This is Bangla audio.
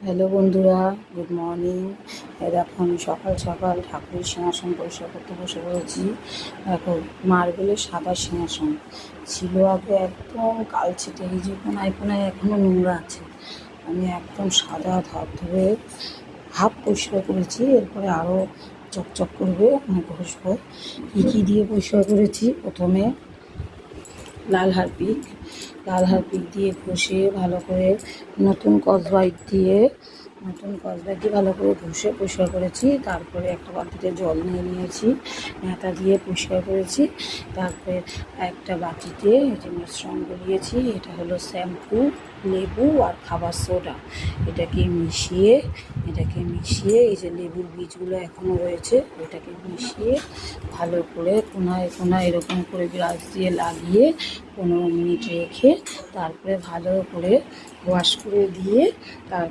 হ্যালো বন্ধুরা, গুড মর্নিং। দেখো আমি সকাল সকাল ঠাকুরের সিংহাসন পরিষ্কার করতে বসে পড়েছি। দেখো মার্বেলের সাদা সিংহাসন ছিল আগে, একদম কালচেটে, এই যে কোনায় কোনায় এখনও নোংরা আছে। আমি একদম সাদা ধবধবে হাফ পরিষ্কার করেছি, এরপরে আরও চকচক করবে, আমি ঘষবো। কী দিয়ে পরিষ্কার করেছি? প্রথমে লাল হারপিক দিয়ে ঘষে ভালো করে, নতুন স্কচব্রাইট দিয়ে ভালো করে ঘষে পরিষ্কার করেছি। তারপরে একটা বালতিতে জল নিয়ে নিয়েছি, ন্যাতা দিয়ে পরিষ্কার করেছি। তারপরে একটা বাটিতে এই যে মিশ্রণ গলিয়েছি, এটা হলো শ্যাম্পু, লেবু আর খাবার সোডা। এটাকে মিশিয়ে এই যে লেবুর বীজগুলো এখনও রয়েছে, এটাকে মিশিয়ে ভালো করে কোনায় কোনায় এরকম করে ব্রাশ দিয়ে লাগিয়ে 15 মিনিট রেখে তারপরে ভালো করে ওয়াশ করে দিয়ে তার